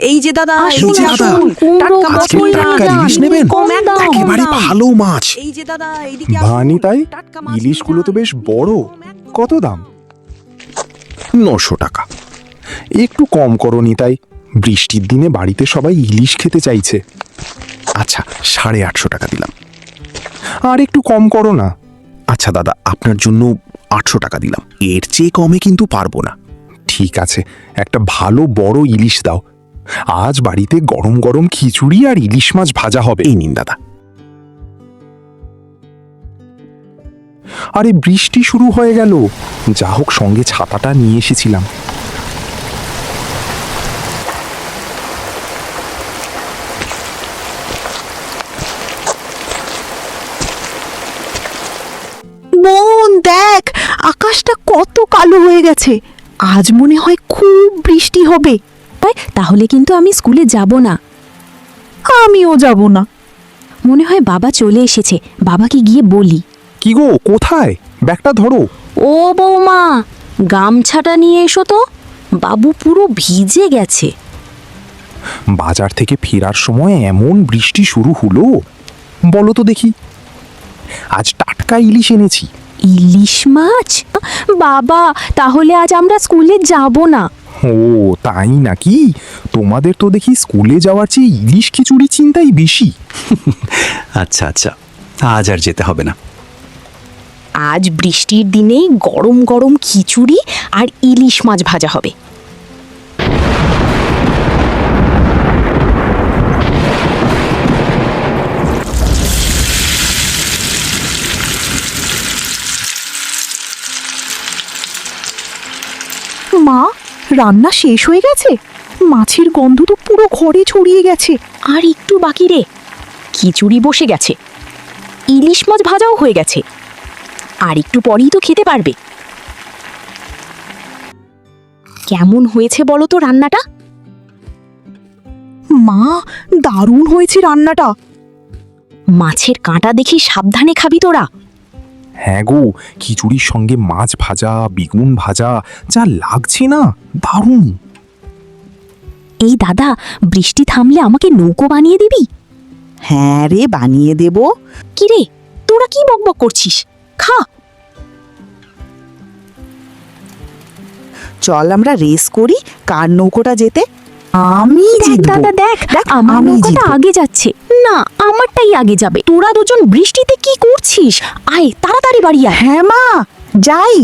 এই যে দাদা, এই যে দাদা, আজকে টাটকা ইলিশ নেবেন? একেবারে ভালো মাছ। এই যে দাদা, এইদিকে আসুন। ভানি তাই? টাটকা মাছ ইলিশগুলো তো নিয়ে বেশ যান। বড়। একদম। কত দাম? 900 টাকা। একটু কম করো নিতাই, বৃষ্টির দিনে বাড়িতে সবাই ইলিশ খেতে চাইছে। আচ্ছা, 850 টাকা দিলাম। আর একটু কম করো না। আচ্ছা দাদা, আপনার জন্য 800 টাকা দিলাম। এর চেয়ে কমে কিন্তু পারবো না। ঠিক আছে, একটা ভালো বড় ইলিশ দাও। আজ বাড়িতে গরম গরম খিচুড়ি আর ইলিশ মাছ ভাজা হবে। এই নিন দাদা। আরে বৃষ্টি শুরু হয়ে গেল, যা হোক সঙ্গে ছাতাটা নিয়ে এসেছিলাম। বোন দেখ, আকাশটা কত কালো হয়ে গেছে। আজ মনে হয় খুব বৃষ্টি হবে। তাহলে কিন্তু আমি স্কুলে যাব না। আমিও যাব না। মনে হয় বাবা চলে এসেছে, বাবাকে গিয়ে বলি। কি গো, কোথায়? ব্যাগটা ধরো। ও বৌমা, গামছাটা নিয়ে এসো তো, বাবু পুরো ভিজে গেছে। বাজার থেকে ফেরার সময় এমন বৃষ্টি শুরু হলো, বলো তো দেখি। আজ টাটকা ইলিশ এনেছি। ইলিশ মাছ? বাবা, তাহলে আজ আমরা স্কুলে যাব না। ও তাই নাকি? তোমাদের তো দেখি স্কুলে যাওয়ার চেয়ে ইলিশ খিচুড়ি চিন্তাই বেশি। আচ্ছা আচ্ছা, আজ আর যেতে হবে না। আজ বৃষ্টির দিনেই গরম গরম খিচুড়ি আর ইলিশ মাছ ভাজা হবে। মা, রান্না শেষ হয়ে গেছে। মাছের গন্ধ তো পুরো ঘরে ছড়িয়ে গেছে। আর একটু বাকি রে, খিচুড়ি বসে গেছে, ইলিশ মাছ ভাজাও হয়ে গেছে, আর একটু পরেই তো খেতে পারবে। কেমন হয়েছে বলো তো রান্নাটা? মা, দারুণ হয়েছে রান্নাটা। মাছের কাঁটা দেখি সাবধানে খাবি তোরা। হ্যাঁ গো, খিচুড়ির সঙ্গে মাছ ভাজা, বেগুন ভাজা, যা লাগছে না, দারুণ। এই দাদা, বৃষ্টি থামলে আমাকে নৌকো বানিয়ে দিবি? হ্যাঁ রে, বানিয়ে দেব। কি রে, তোরা কি বকবক করছিস? খা। চল আমরা রেস করি, কার নৌকোটা যেতে। আমি দেখ জিতবো। দাদা, দেখ আমার আমি নৌকাটা জিতবো। আগে যাচ্ছে। না, আমারটাই আগে যাবে। তোরা দুজন বৃষ্টিতে কি করছিস? আয় তাড়াতাড়ি বাড়ি আয়। হ্যাঁ মা, যাই।